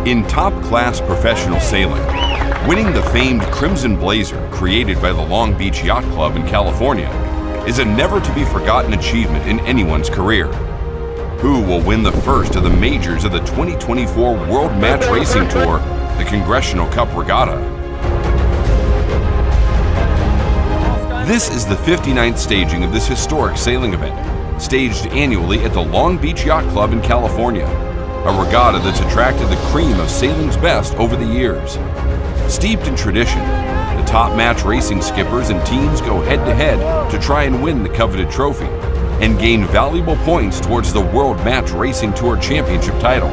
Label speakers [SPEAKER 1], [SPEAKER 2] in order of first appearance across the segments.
[SPEAKER 1] In top-class professional sailing, winning the famed Crimson Blazer created by the Long Beach Yacht Club in California is a never-to-be-forgotten achievement in anyone's career. Who will win the first of the majors of the 2024 World Match Racing Tour, the Congressional Cup Regatta? This is the 59th staging of this historic sailing event, staged annually at the Long Beach Yacht Club in California, a regatta that's attracted the cream of sailing's best over the years. Steeped in tradition, the top match racing skippers and teams go head-to-head to try and win the coveted trophy and gain valuable points towards the World Match Racing Tour Championship title.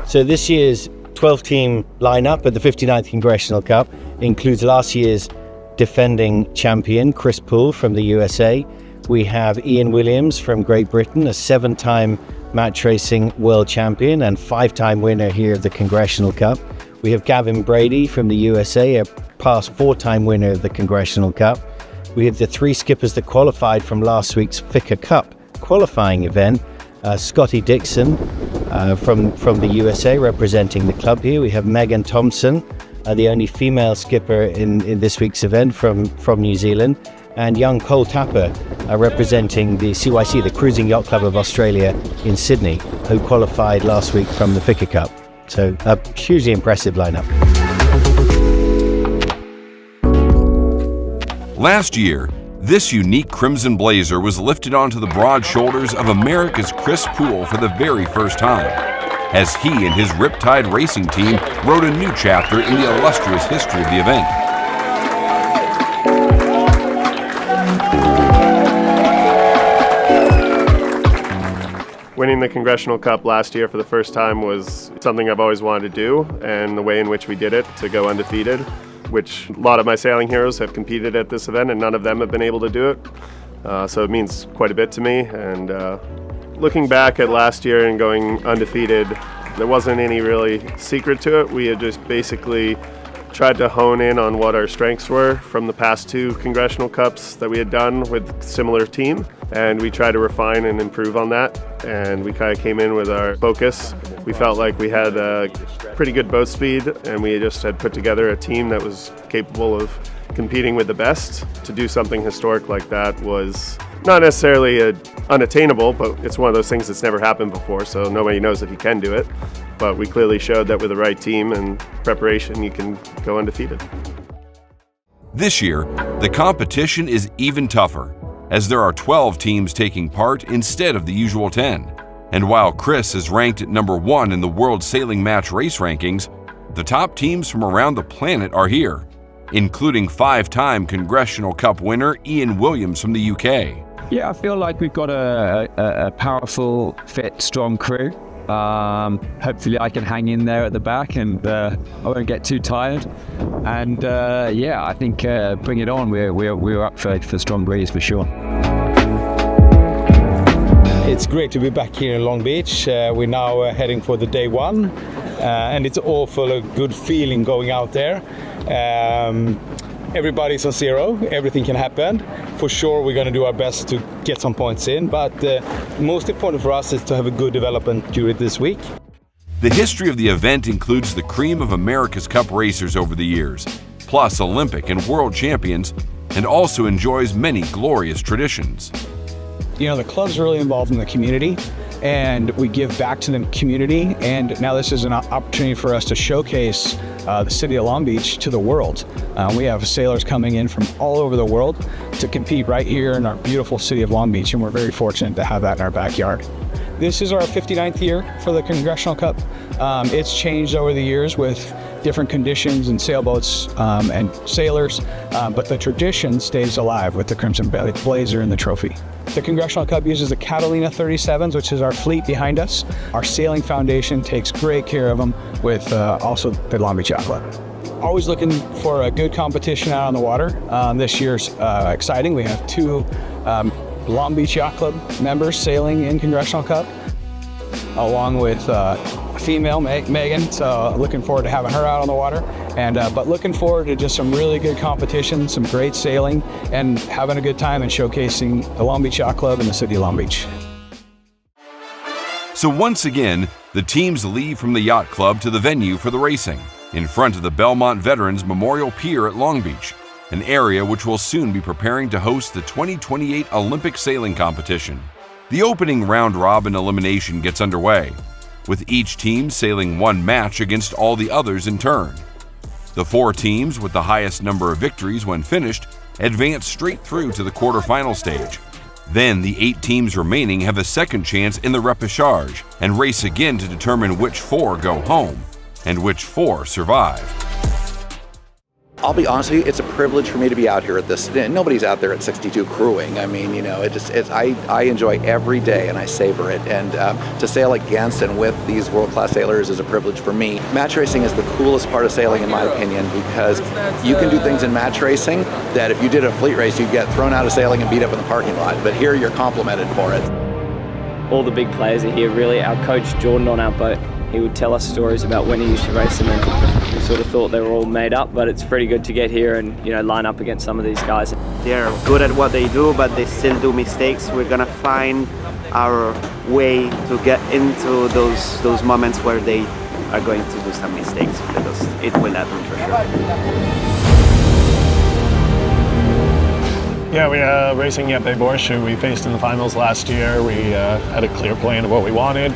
[SPEAKER 2] So this year's 12-team lineup at the 59th Congressional Cup includes last year's defending champion, Chris Poole from the USA. We have Ian Williams from Great Britain, a 7-time match racing world champion and 5-time winner here at the Congressional Cup. We have Gavin Brady from the USA, a past 4-time winner of the Congressional Cup. We have the 3 skippers that qualified from last week's FICA Cup qualifying event. Scotty Dixon from the USA representing the club here. We have Megan Thompson, the only female skipper in this week's event from New Zealand, and young Cole Tapper representing the CYC, the Cruising Yacht Club of Australia in Sydney, who qualified last week from the FICA Cup. So a hugely impressive lineup.
[SPEAKER 1] Last year, this unique Crimson Blazer was lifted onto the broad shoulders of America's Chris Poole for the very first time, as he and his Riptide racing team wrote a new chapter in the illustrious history of the event.
[SPEAKER 3] Winning the Congressional Cup last year for the first time was something I've always wanted to do, and the way in which we did it, to go undefeated, which a lot of my sailing heroes have competed at this event and none of them have been able to do it. So it means quite a bit to me. And looking back at last year and going undefeated, there wasn't any really secret to it. We had just basically tried to hone in on what our strengths were from the past 2 Congressional Cups that we had done with similar team. And we tried to refine and improve on that. And we kind of came in with our focus. We felt like we had a pretty good boat speed, and we just had put together a team that was capable of competing with the best. To do something historic like that was not necessarily unattainable, but it's one of those things that's never happened before, so nobody knows if you can do it. But we clearly showed that with the right team and preparation, you can go undefeated.
[SPEAKER 1] This year, the competition is even tougher, as there are 12 teams taking part instead of the usual 10. And while Chris is ranked at number 1 in the World Sailing Match Race Rankings, the top teams from around the planet are here, including 5-time Congressional Cup winner Ian Williams from the UK.
[SPEAKER 4] Yeah, I feel like we've got a powerful, fit, strong crew. Hopefully I can hang in there at the back and I won't get too tired. And yeah, I think bring it on. We're up for strong breeze for sure.
[SPEAKER 5] It's great to be back here in Long Beach. We're now heading for the day 1, and it's all full of good feeling going out there. Everybody's on zero, everything can happen. For sure we're going to do our best to get some points in, but most important for us is to have a good development during this week.
[SPEAKER 1] The history of the event includes the cream of America's Cup racers over the years, plus Olympic and world champions, and also enjoys many glorious traditions.
[SPEAKER 6] You know, the club's really involved in the community, and we give back to the community, and now this is an opportunity for us to showcase the city of Long Beach to the world. We have sailors coming in from all over the world to compete right here in our beautiful city of Long Beach, and we're very fortunate to have that in our backyard. This is our 59th year for the Congressional Cup. It's changed over the years with different conditions and sailboats and sailors, but the tradition stays alive with the Crimson Blazer and the trophy. The Congressional Cup uses the Catalina 37s, which is our fleet behind us. Our sailing foundation takes great care of them with also the Long Beach Yacht Club. Always looking for a good competition out on the water. This year's exciting. We have 2 Long Beach Yacht Club members sailing in Congressional Cup, along with a female, Megan. So looking forward to having her out on the water. And but looking forward to just some really good competition, some great sailing, and having a good time and showcasing the Long Beach Yacht Club in the city of Long Beach.
[SPEAKER 1] So once again, the teams leave from the Yacht Club to the venue for the racing, in front of the Belmont Veterans Memorial Pier at Long Beach, an area which will soon be preparing to host the 2028 Olympic Sailing Competition. The opening round-robin elimination gets underway, with each team sailing 1 match against all the others in turn. The 4 teams with the highest number of victories when finished advance straight through to the quarterfinal stage. Then the 8 teams remaining have a second chance in the repêchage and race again to determine which 4 go home and which 4 survive.
[SPEAKER 7] I'll be honest with you, it's a privilege for me to be out here at this. Nobody's out there at 62 crewing. I mean, you know, I enjoy every day and I savor it. And to sail against and with these world-class sailors is a privilege for me. Match racing is the coolest part of sailing, in my opinion, because you can do things in match racing that if you did a fleet race, you'd get thrown out of sailing and beat up in the parking lot. But here, you're complimented for it.
[SPEAKER 8] All the big players are here, really. Our coach, Jordan, on our boat, he would tell us stories about when he used to race them, and we sort of thought they were all made up, but it's pretty good to get here and, you know, line up against some of these guys.
[SPEAKER 9] They're good at what they do, but they still do mistakes. We're gonna find our way to get into those moments where they are going to do some mistakes, because it will happen for sure.
[SPEAKER 3] Yeah, we racing Repêchage, who we faced in the finals last year. We had a clear plan of what we wanted.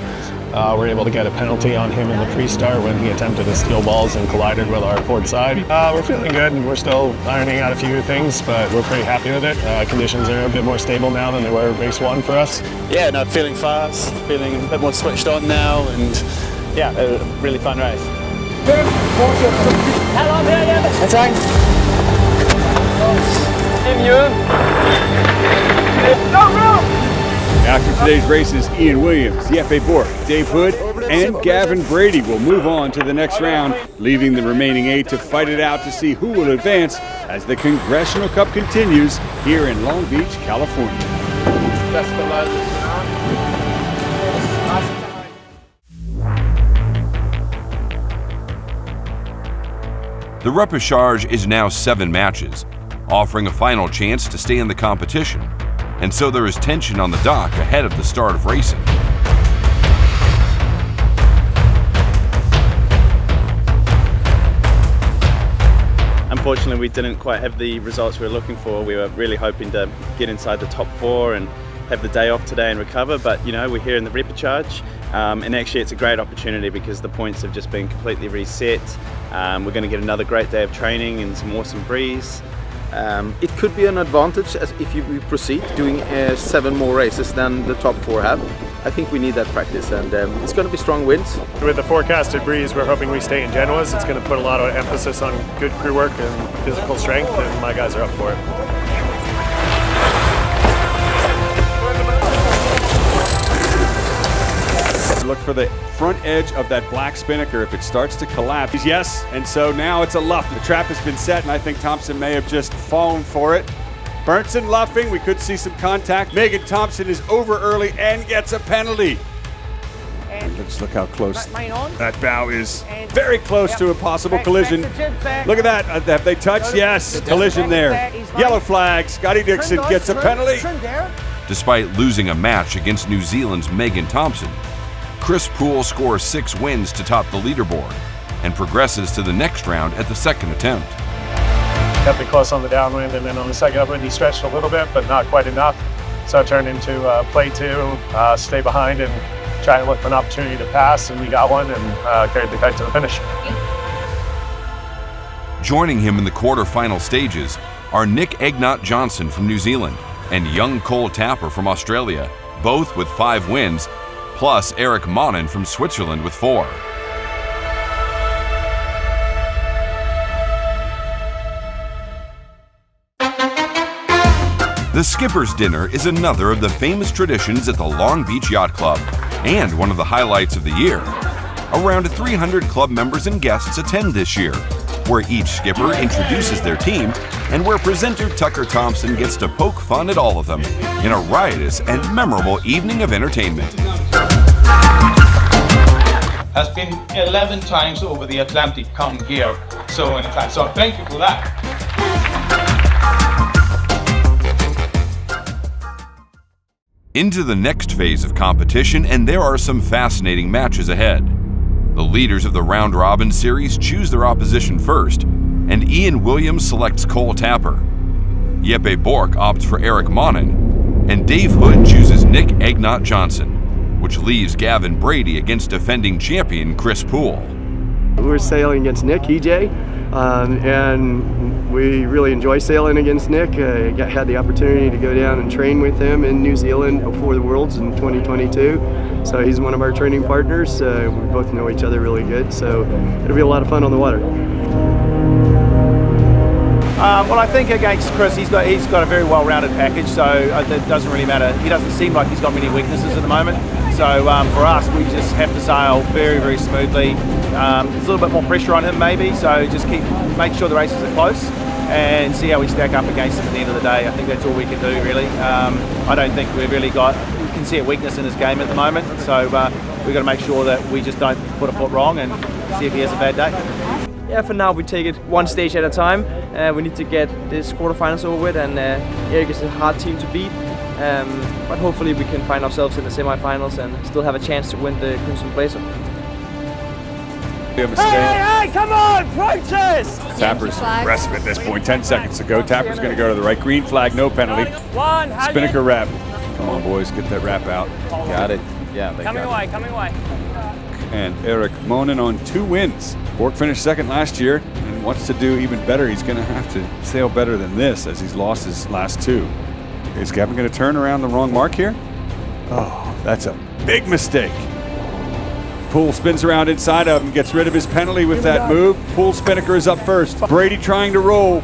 [SPEAKER 3] We were able to get a penalty on him in the pre-start when he attempted to steal balls and collided with our port side. We're feeling good, and we're still ironing out a few things, but we're pretty happy with it. Conditions are a bit more stable now than they were race 1 for us.
[SPEAKER 10] Yeah, no, feeling fast, feeling a bit more switched on now, and yeah, a really fun race.
[SPEAKER 11] After today's races, Ian Williams, Jeppe Bork, Dave Hood, and Gavin Brady will move on to the next round, leaving the remaining 8 to fight it out to see who will advance as the Congressional Cup continues here in Long Beach, California.
[SPEAKER 1] The repêchage is now 7 matches, offering a final chance to stay in the competition, and so there is tension on the dock ahead of the start of racing.
[SPEAKER 10] Unfortunately, we didn't quite have the results we were looking for. We were really hoping to get inside the top 4 and have the day off today and recover, but you know, we're here in the repêchage, and actually it's a great opportunity because the points have just been completely reset. We're going to get another great day of training and some awesome breeze.
[SPEAKER 12] It could be an advantage if we proceed doing 7 more races than the top 4 have. I think we need that practice, and it's going to be strong winds.
[SPEAKER 3] With the forecasted breeze, we're hoping we stay in Genoa's. It's going to put a lot of emphasis on good crew work and physical strength, and my guys are up for it.
[SPEAKER 11] Look for the front edge of that black spinnaker if it starts to collapse. Yes, and so now it's a luff. The trap has been set, and I think Thompson may have just fallen for it. Bernson luffing, we could see some contact. Megan Thompson is over early and gets a penalty. And let's look how close that bow is. Very close to a possible collision. Look at that, have they touched? Yes, collision there. Yellow flag, Scotty Dixon gets a penalty.
[SPEAKER 1] Despite losing a match against New Zealand's Megan Thompson, Chris Poole scores 6 wins to top the leaderboard and progresses to the next round at the second attempt.
[SPEAKER 3] Kept it close on the downwind, and then on the second upwind he stretched a little bit, but not quite enough. So it turned into play 2, stay behind and try to look for an opportunity to pass, and we got one and carried the kite to the finish.
[SPEAKER 1] Joining him in the quarterfinal stages are Nick Egnott Johnson from New Zealand and young Cole Tapper from Australia, both with 5 wins, plus Erik Monen from Switzerland with 4. The Skipper's Dinner is another of the famous traditions at the Long Beach Yacht Club, and one of the highlights of the year. Around 300 club members and guests attend this year, where each skipper introduces their team, and where presenter Tucker Thompson gets to poke fun at all of them in a riotous and memorable evening of entertainment.
[SPEAKER 13] Has been 11 times over the Atlantic come here so many times. So thank you for that.
[SPEAKER 1] Into the next phase of competition, and there are some fascinating matches ahead. The leaders of the Round Robin Series choose their opposition first, and Ian Williams selects Cole Tapper. Jeppe Bork opts for Erik Monen, and Dave Hood chooses Nick Egnott Johnson, which leaves Gavin Brady against defending champion Chris Poole.
[SPEAKER 3] We're sailing against Nick, EJ, and we really enjoy sailing against Nick. Had the opportunity to go down and train with him in New Zealand before the Worlds in 2022. So he's one of our training partners. We both know each other really good, so it'll be a lot of fun on the water.
[SPEAKER 14] Well, I think against Chris, he's got a very well-rounded package, so it doesn't really matter. He doesn't seem like he's got many weaknesses at the moment. So for us, we just have to sail very, very smoothly. There's a little bit more pressure on him maybe, so just make sure the races are close and see how we stack up against him at the end of the day. I think that's all we can do really. I don't think we can see a weakness in his game at the moment, so we've got to make sure that we just don't put a foot wrong and see if he has a bad day.
[SPEAKER 15] Yeah, for now we take it one stage at a time. We need to get this quarterfinals over with, and Erik is a hard team to beat. But hopefully we can find ourselves in the semifinals and still have a chance to win the Crimson Blazer.
[SPEAKER 16] Hey, come on, protest!
[SPEAKER 11] Tapper's aggressive at this point. 10 seconds to go. Tapper's going to go to the right. Green flag, no penalty. Spinnaker wrap. Come on, boys, get that wrap out.
[SPEAKER 12] Got it. Yeah,
[SPEAKER 16] coming away.
[SPEAKER 11] And Erik Monen on 2 wins. Bork finished second last year and wants to do even better. He's going to have to sail better than this as he's lost his last 2. Is Gavin going to turn around the wrong mark here? Oh, that's a big mistake. Poole spins around inside of him, gets rid of his penalty with that move. Poole Spinnaker is up first. Brady trying to roll.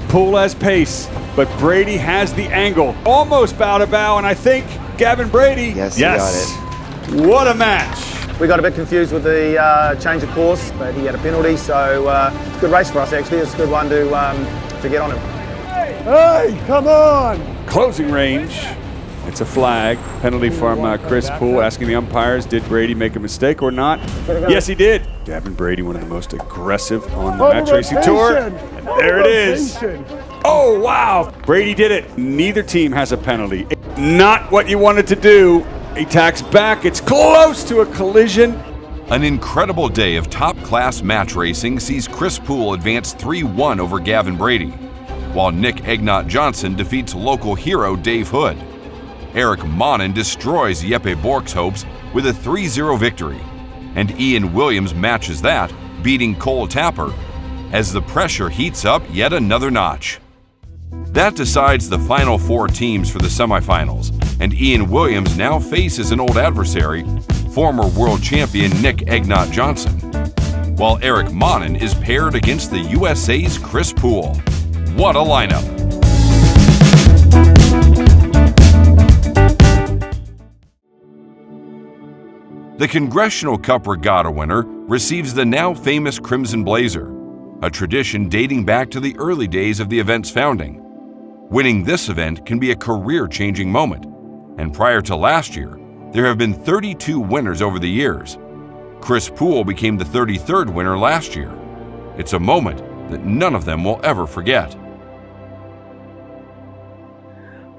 [SPEAKER 11] Poole has pace, but Brady has the angle. Almost bow to bow, and I think Gavin Brady.
[SPEAKER 17] Yes.
[SPEAKER 11] Got it. What a match.
[SPEAKER 14] We got a bit confused with the change of course, but he had a penalty, so it's a good race for us actually. It's a good one to get on him.
[SPEAKER 16] Hey, come on!
[SPEAKER 11] Closing range. It's a flag. Penalty from Chris Poole asking the umpires, did Brady make a mistake or not? Yes, he did. Gavin Brady, one of the most aggressive on the match racing tour. And there it is. Oh, wow. Brady did it. Neither team has a penalty. Not what you wanted to do. He tacks back. It's close to a collision.
[SPEAKER 1] An incredible day of top-class match racing sees Chris Poole advance 3-1 over Gavin Brady, while Nick Egnott Johnson defeats local hero Dave Hood. Erik Monen destroys Jeppe Bork's hopes with a 3-0 victory, and Ian Williams matches that, beating Cole Tapper, as the pressure heats up yet another notch. That decides the final 4 teams for the semifinals, and Ian Williams now faces an old adversary, former world champion Nick Egnott Johnson, while Erik Monen is paired against the USA's Chris Poole. What a lineup! The Congressional Cup Regatta winner receives the now famous Crimson Blazer, a tradition dating back to the early days of the event's founding. Winning this event can be a career-changing moment, and prior to last year, there have been 32 winners over the years. Chris Poole became the 33rd winner last year. It's a moment that none of them will ever forget.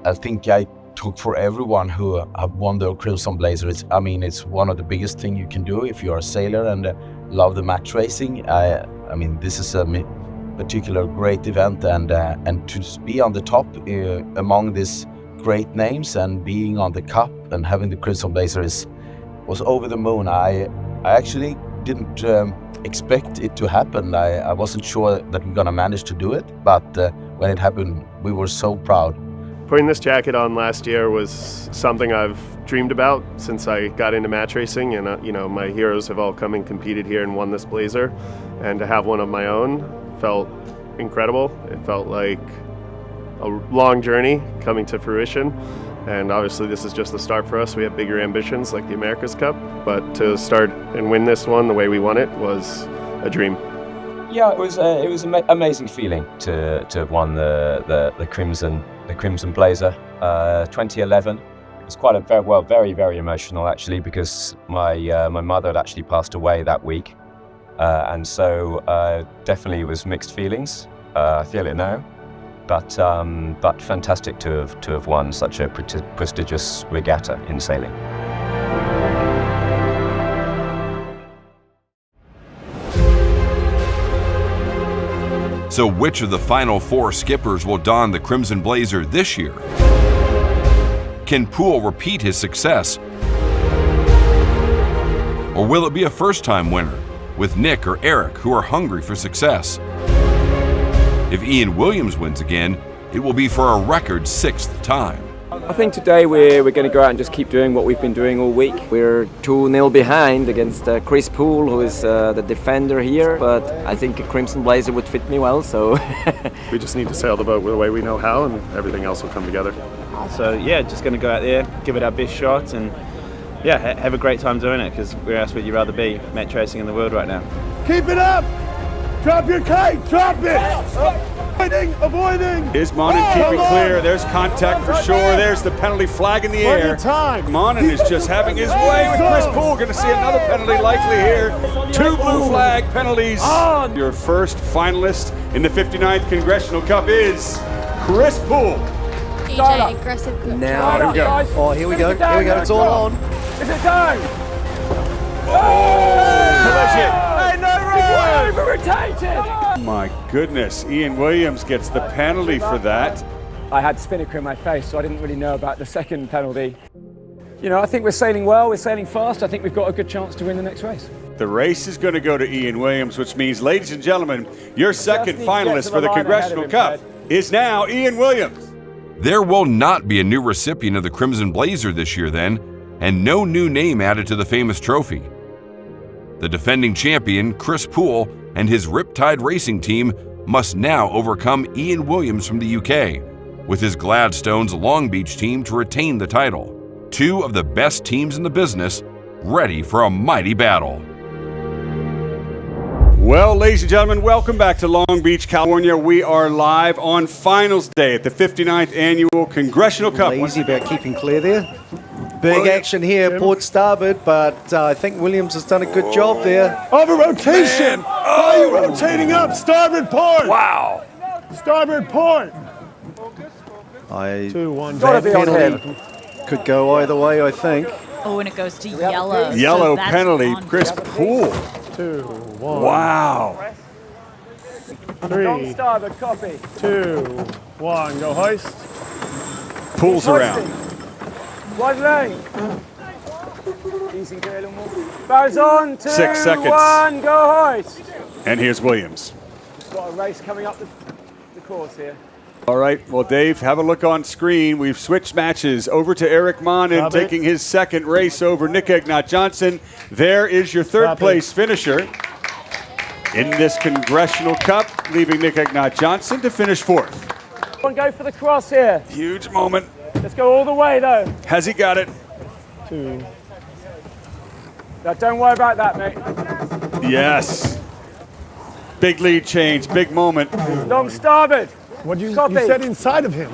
[SPEAKER 17] I think I took for everyone who have won the Crimson Blazer. It's one of the biggest thing you can do if you're a sailor and love the match racing. This is a particular great event, and to be on the top among these great names and being on the cup and having the Crimson Blazer was over the moon. I actually didn't expect it to happen. I wasn't sure that we're gonna manage to do it, but when it happened, we were so proud.
[SPEAKER 3] Putting this jacket on last year was something I've dreamed about since I got into match racing, and you know, my heroes have all come and competed here and won this blazer, and to have one of my own felt incredible. It felt like a long journey coming to fruition, and obviously this is just the start for us. We have bigger ambitions like the America's Cup, but to start and win this one the way we won it was a dream.
[SPEAKER 18] Yeah, it was an amazing feeling to have won the Crimson Blazer. 2011 was quite a very emotional actually, because my mother had actually passed away that week, and so definitely it was mixed feelings. I feel it now, but fantastic to have won such a prestigious regatta in sailing.
[SPEAKER 1] So which of the final 4 skippers will don the Crimson Blazer this year? Can Poole repeat his success? Or will it be a first-time winner with Nick or Eric who are hungry for success? If Ian Williams wins again, it will be for a record 6th time.
[SPEAKER 19] I think today we're going to go out and just keep doing what we've been doing all week. We're 2-0 behind against Chris Poole, who is the defender here, but I think a Crimson Blazer would fit me well, so...
[SPEAKER 3] We just need to sail the boat the way we know how, and everything else will come together.
[SPEAKER 10] So yeah, just going to go out there, give it our best shot, and yeah, have a great time doing it, because where else would you rather be match racing in the world right now?
[SPEAKER 16] Keep it up! Drop your kite! Drop it! Avoiding!
[SPEAKER 11] Is Monin keeping clear? There's contact for sure. There's the penalty flag in the air. Monin is just having his way with Chris Poole. Going to see another penalty likely here. 2 blue flag penalties. Your first finalist in the 59th Congressional Cup is Chris Poole.
[SPEAKER 20] EJ, aggressive.
[SPEAKER 12] Now, here we go. Oh, here we go. Here we go. It's all on.
[SPEAKER 16] Is it time?
[SPEAKER 11] Collision.
[SPEAKER 16] Over-rotated!
[SPEAKER 11] Oh my goodness, Ian Williams gets the penalty for that.
[SPEAKER 21] I had spinnaker in my face, so I didn't really know about the second penalty. You know, I think we're sailing well, we're sailing fast. I think we've got a good chance to win the next race.
[SPEAKER 11] The race is going to go to Ian Williams, which means, ladies and gentlemen, your second finalist for the Congressional Cup is now Ian Williams.
[SPEAKER 1] There will not be a new recipient of the Crimson Blazer this year then, and no new name added to the famous trophy. The defending champion, Chris Poole, and his Riptide racing team must now overcome Ian Williams from the UK, with his Gladstone's Long Beach team to retain the title. 2 of the best teams in the business, ready for a mighty battle.
[SPEAKER 11] Well, ladies and gentlemen, welcome back to Long Beach, California. We are live on finals day at the 59th Annual Congressional Cup.
[SPEAKER 22] Easy about keeping clear there. Big action here, port starboard, but I think Williams has done a good job there.
[SPEAKER 16] Over rotation! Why are you rotating up? Starboard port!
[SPEAKER 11] Wow!
[SPEAKER 16] Starboard port!
[SPEAKER 22] 2-1. That penalty could go either way, I think.
[SPEAKER 20] Oh, and it goes to yellow.
[SPEAKER 11] Yellow
[SPEAKER 20] so
[SPEAKER 11] penalty, Chris Poole.
[SPEAKER 16] 2-1.
[SPEAKER 11] Wow.
[SPEAKER 16] 3,
[SPEAKER 21] starboard, copy.
[SPEAKER 16] 2, 1, go hoist.
[SPEAKER 11] Pulls around.
[SPEAKER 21] One lane. Easy there, a little more. Bows on, 2,
[SPEAKER 11] 6 seconds.
[SPEAKER 21] 1, go hoist.
[SPEAKER 11] And here's Williams.
[SPEAKER 21] Got a race coming up the course here.
[SPEAKER 11] All right, well, Dave, have a look on screen. We've switched matches over to Eric Monin taking his second race over Nick Johnson. There is your third place finisher in this Congressional Cup, leaving Nick Johnson to finish 4th.
[SPEAKER 21] One go for the cross here.
[SPEAKER 11] Huge moment.
[SPEAKER 21] Let's go all the way though.
[SPEAKER 11] Has he got it?
[SPEAKER 16] 2.
[SPEAKER 21] Now, don't worry about that, mate.
[SPEAKER 11] Yes. Big lead change, big moment.
[SPEAKER 21] Long starboard.
[SPEAKER 16] What you said inside of him?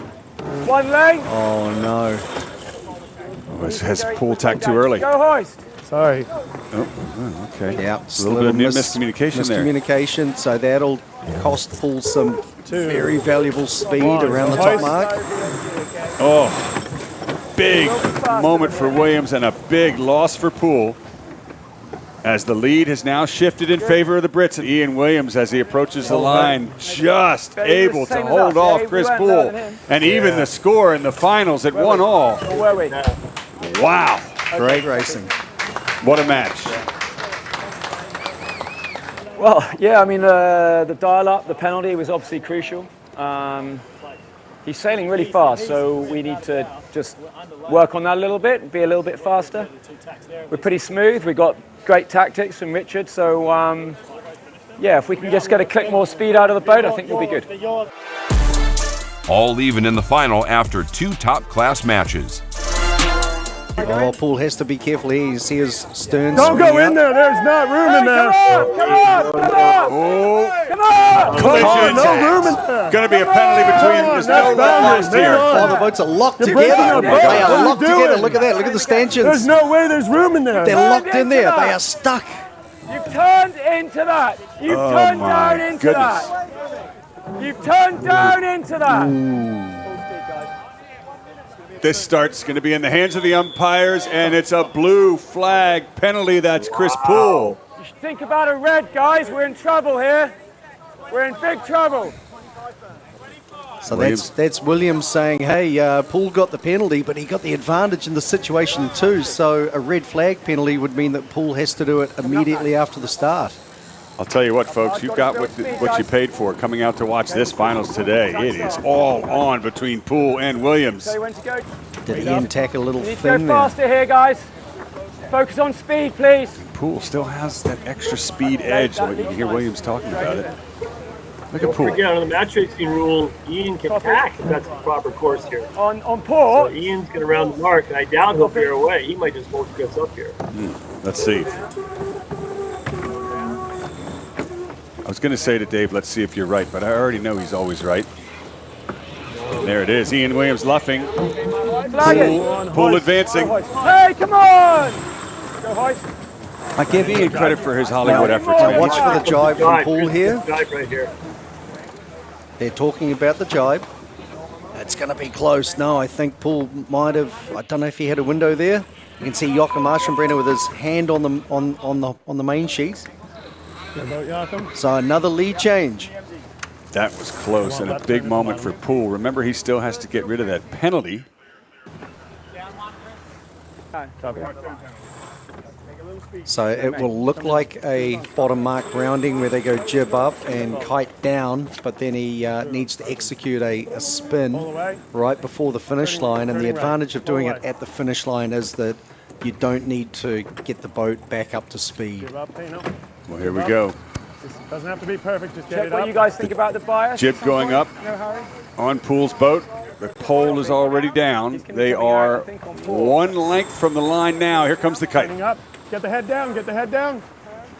[SPEAKER 21] One lane.
[SPEAKER 22] Oh no.
[SPEAKER 11] Has Poole tacked too early?
[SPEAKER 21] Go hoist.
[SPEAKER 16] Sorry.
[SPEAKER 11] Oh, okay.
[SPEAKER 22] Yeah,
[SPEAKER 11] a little bit of miscommunication there.
[SPEAKER 22] Miscommunication, so that'll cost Poole some very valuable speed around the top mark.
[SPEAKER 11] Oh, big moment for Williams and a big loss for Poole, as the lead has now shifted in favor of the Brits. And Ian Williams, as he approaches the line, just able to hold off Chris Poole. And even the score in the finals at 1-all. Wow.
[SPEAKER 22] Great racing.
[SPEAKER 11] What a match.
[SPEAKER 21] Well, yeah, I mean, the dial-up, the penalty was obviously crucial. He's sailing really fast, so we need to just work on that a little bit, be a little bit faster. We're pretty smooth. We've got great tactics from Richard, so yeah, if we can just get a click more speed out of the boat, I think we'll be good.
[SPEAKER 1] All even in the final after 2 top-class matches.
[SPEAKER 22] Oh, Paul has to be careful here. You see his stern.
[SPEAKER 16] Don't go in there. There's not room in there.
[SPEAKER 21] Come on!
[SPEAKER 16] No room in there.
[SPEAKER 11] Going to be a penalty between. There's no lost here.
[SPEAKER 22] Oh, the boats are locked
[SPEAKER 16] You're
[SPEAKER 22] together.
[SPEAKER 16] breaking our boat.
[SPEAKER 22] They are
[SPEAKER 16] What are you
[SPEAKER 22] locked together.
[SPEAKER 16] doing?
[SPEAKER 22] Look at that. Look at the stanchions.
[SPEAKER 16] There's no way there's room in there.
[SPEAKER 22] They're locked in there. They are stuck.
[SPEAKER 21] You've turned into that. You've turned down into that. You've turned down into that.
[SPEAKER 11] This start's going to be in the hands of the umpires, and it's a blue flag penalty. That's Chris Poole.
[SPEAKER 21] You should think about a red, guys. We're in trouble here. We're in big trouble.
[SPEAKER 22] So that's Williams saying, hey, Poole got the penalty, but he got the advantage in the situation too. So a red flag penalty would mean that Poole has to do it immediately after the start.
[SPEAKER 11] I'll tell you what, folks, you've got what you paid for coming out to watch this finals today. It is all on between Poole and Williams.
[SPEAKER 22] Did Ian tack a little
[SPEAKER 21] You need to
[SPEAKER 22] thing
[SPEAKER 21] go
[SPEAKER 22] there?
[SPEAKER 21] faster here, guys. Focus on speed, please.
[SPEAKER 11] Poole still has that extra speed edge. So you can hear Williams talking about it. Look at
[SPEAKER 2] Don't
[SPEAKER 11] Poole.
[SPEAKER 2] forget, on the match racing rule, Ian can tack if that's the proper course here.
[SPEAKER 21] On Poole.
[SPEAKER 2] So Ian's going to round the mark, and I doubt he'll veer away. He might just hold Chris up here.
[SPEAKER 11] Let's see. I was going to say to Dave, let's see if you're right, but I already know he's always right. There it is. Ian Williams luffing. Poole advancing.
[SPEAKER 21] Hey, come on! Go, hoist.
[SPEAKER 11] I give Ian credit for his Hollywood efforts.
[SPEAKER 22] Now watch for the jibe from Poole here.
[SPEAKER 2] Jibe right here.
[SPEAKER 22] They're talking about the jibe. It's going to be close. No, I think Poole might have. I don't know if he had a window there. You can see Joachim Aschenbrenner with his hand on the main sheet. So another lead change.
[SPEAKER 11] That was close and a big moment for Poole. Remember, he still has to get rid of that penalty.
[SPEAKER 22] So it will look like a bottom mark rounding where they go jib up and kite down, but then he needs to execute a spin right before the finish line. And the advantage of doing it at the finish line is that you don't need to get the boat back up to speed.
[SPEAKER 11] Well, here we go.
[SPEAKER 16] Doesn't have to be perfect, just get
[SPEAKER 21] Check
[SPEAKER 16] it
[SPEAKER 21] what
[SPEAKER 16] up.
[SPEAKER 21] you guys think about the bias.
[SPEAKER 11] Jib going up
[SPEAKER 21] No hurry.
[SPEAKER 11] on Poole's boat. The pole is already down. They are 1 length from the line now. Here comes the kite.
[SPEAKER 16] Up. Get the head down, get the head down.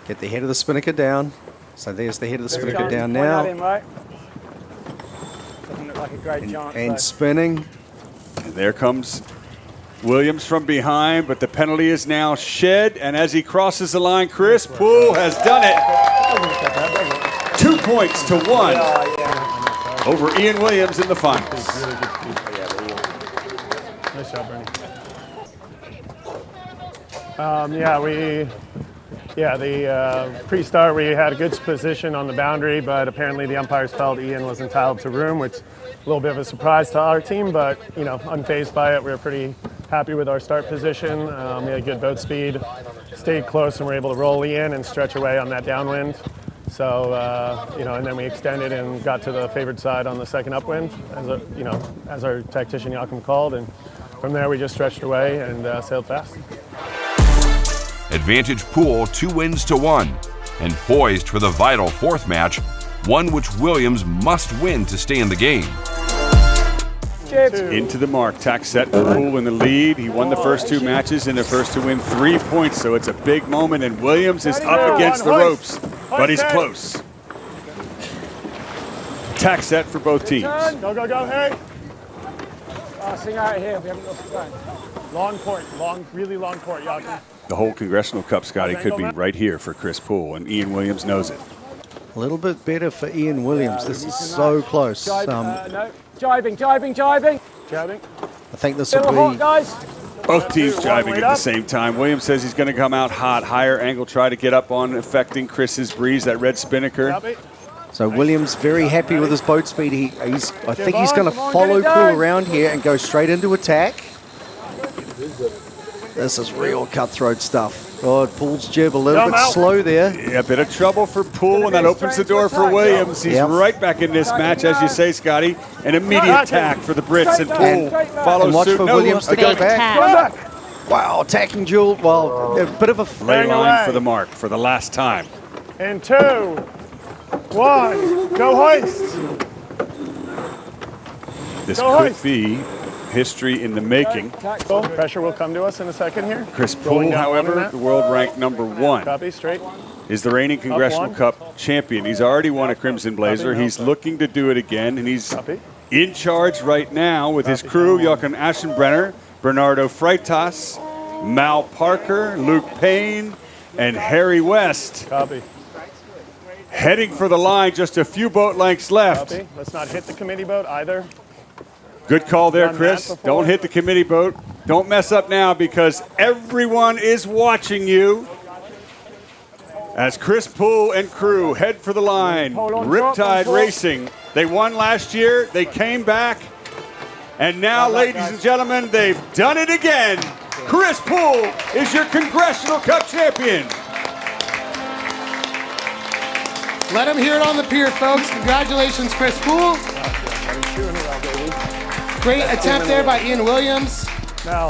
[SPEAKER 22] Get the head of the spinnaker down. So there's the head of the spinnaker down
[SPEAKER 21] Point that
[SPEAKER 22] now.
[SPEAKER 21] in, right? Doesn't look like a great chance.
[SPEAKER 22] And
[SPEAKER 21] though.
[SPEAKER 22] spinning.
[SPEAKER 11] And there comes Williams from behind, but the penalty is now shed. And as he crosses the line, Chris Poole has done it. 2 points to 1 over Ian Williams in the finals.
[SPEAKER 16] Nice job, Bernie. The pre-start we had a good position on the boundary, but apparently the umpires felt Ian was entitled to room, which is a little bit of a surprise to our team, but unfazed by it. We were pretty happy with our start position. We had good boat speed, stayed close, and were able to roll Ian and stretch away on that downwind. So, and then we extended and got to the favored side on the second upwind, as our tactician Joachim called, and from there we just stretched away and sailed fast.
[SPEAKER 1] Advantage Poole 2 wins to 1, and poised for the vital 4th match, one which Williams must win to stay in the game.
[SPEAKER 11] Into the mark. Tack set for Poole in the lead. He won the first 2 matches and the first to win 3 points, so it's a big moment, and Williams is up against the ropes, but he's close. Tack set for both teams.
[SPEAKER 16] Go, go, go, hey!
[SPEAKER 21] Passing out here, we haven't lost time.
[SPEAKER 16] Long port, really long port, Joachim.
[SPEAKER 11] The whole Congressional Cup, Scotty, could be right here for Chris Poole, and Ian Williams knows it.
[SPEAKER 22] A little bit better for Ian Williams. This is so close.
[SPEAKER 21] No. Jibing, jibing, jibing.
[SPEAKER 16] Jabbing.
[SPEAKER 22] I think this
[SPEAKER 21] Little
[SPEAKER 22] will
[SPEAKER 21] hot,
[SPEAKER 22] be.
[SPEAKER 21] guys.
[SPEAKER 11] Both teams jibing at the same time. Williams says he's going to come out hot, higher angle, try to get up on affecting Chris's breeze, that red spinnaker.
[SPEAKER 22] So Williams very happy with his boat speed. I think he's going to follow Poole around here and go straight into attack. This is real cutthroat stuff. Oh, Pool's jib a little bit slow there.
[SPEAKER 11] Yeah, a bit of trouble for Poole, and that opens the door for Williams. He's right back in this match, as you say, Scotty. An immediate attack for the Brits, and Poole follows
[SPEAKER 22] watch
[SPEAKER 11] suit.
[SPEAKER 22] for Williams to go back. Wow, attacking duel. Well, a bit of a
[SPEAKER 11] lay line for the mark for the last time.
[SPEAKER 16] And 2, 1, go hoist.
[SPEAKER 11] This could be history in the making.
[SPEAKER 16] Pressure will come to us in a second here.
[SPEAKER 11] Chris Poole, however, the world ranked #1.
[SPEAKER 16] Copy, straight.
[SPEAKER 11] Is the reigning Congressional Cup champion. He's already won a Crimson Blazer. He's looking to do it again, and he's in charge right now with his crew, Jochen Aschenbrenner, Bernardo Freitas, Mal Parker, Luke Payne, and Harry West.
[SPEAKER 16] Copy.
[SPEAKER 11] Heading for the line, just a few boat lengths left.
[SPEAKER 16] Copy. Let's not hit the committee boat either.
[SPEAKER 11] Good call there, Chris. Don't hit the committee boat. Don't mess up now because everyone is watching you. As Chris Poole and crew head for the line, Riptide Racing. They won last year. They came back. And now, ladies and gentlemen, they've done it again. Chris Poole is your Congressional Cup champion.
[SPEAKER 4] Let him hear it on the pier, folks. Congratulations, Chris Poole. Great attempt there by Ian Williams.
[SPEAKER 16] Now,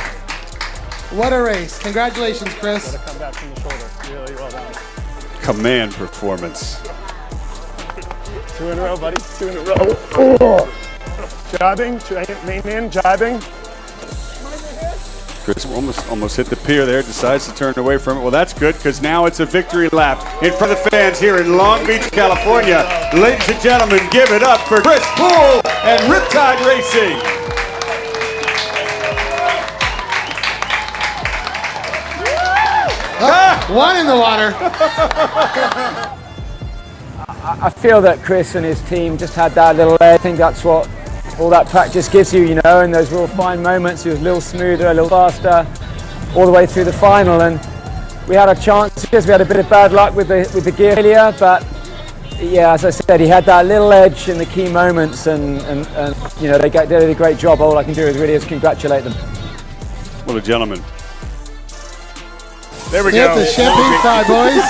[SPEAKER 4] what a race. Congratulations, Chris.
[SPEAKER 16] Gotta come back from the shoulder. Really well done.
[SPEAKER 11] Command performance.
[SPEAKER 16] 2 in a row, buddy. 2 in a row. Jibing, main in, jibing.
[SPEAKER 11] Chris almost hit the pier there, decides to turn away from it. Well, that's good because now it's a victory lap in front of the fans here in Long Beach, California. Ladies and gentlemen, give it up for Chris Poole and Riptide Racing.
[SPEAKER 4] One in the water.
[SPEAKER 21] I feel that Chris and his team just had that little edge. I think that's what all that practice gives you, you know, and those real fine moments. He was a little smoother, a little faster, all the way through the final. And we had a chance because we had a bit of bad luck with the gear failure, but yeah, as I said, he had that little edge in the key moments, and you know, they did a great job. All I can do is really congratulate them.
[SPEAKER 11] Well, the gentlemen. There we
[SPEAKER 4] Hit
[SPEAKER 11] go.
[SPEAKER 4] the champagne fry, boys.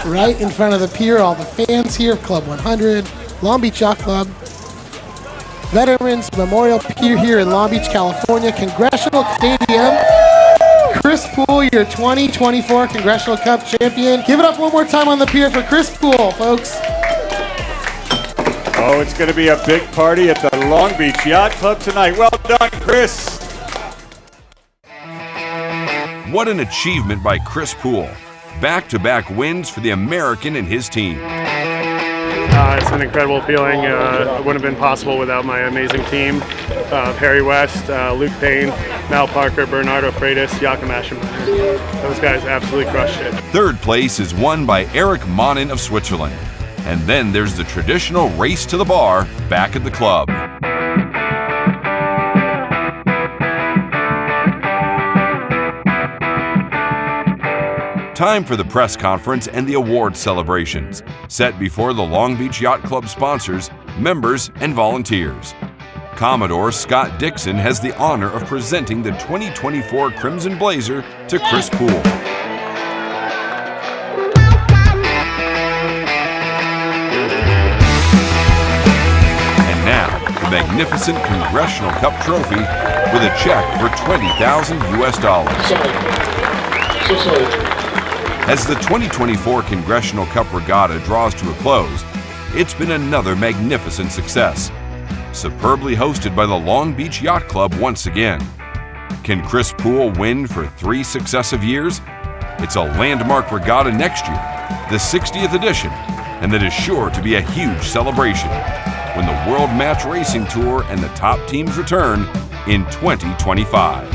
[SPEAKER 4] Right in front of the pier, all the fans here of Club 100, Long Beach Yacht Club, Veterans Memorial Pier here in Long Beach, Congressional Stadium. Chris Poole, your 2024 Congressional Cup champion. Give it up one more time on the pier for Chris Poole, folks.
[SPEAKER 11] Oh, it's going to be a big party at the Long Beach Yacht Club tonight. Well done, Chris.
[SPEAKER 1] What an achievement by Chris Poole. Back-to-back wins for the American and his team.
[SPEAKER 16] It's an incredible feeling. It wouldn't have been possible without my amazing team. Harry West, Luke Payne, Mal Parker, Bernardo Freitas, Jochen Aschenbrenner. Those guys absolutely crushed it.
[SPEAKER 1] Third place is won by Eric Monin of Switzerland. And then there's the traditional race to the bar back at the club. Time for the press conference and the award celebrations, set before the Long Beach Yacht Club sponsors, members, and volunteers. Commodore Scott Dixon has the honor of presenting the 2024 Crimson Blazer to Chris Poole. And now, the magnificent Congressional Cup trophy with a check for $20,000 US. As the 2024 Congressional Cup Regatta draws to a close, it's been another magnificent success. Superbly hosted by the Long Beach Yacht Club once again. Can Chris Poole win for 3 successive years? It's a landmark regatta next year, the 60th edition, and that is sure to be a huge celebration when the World Match Racing Tour and the top teams return in 2025.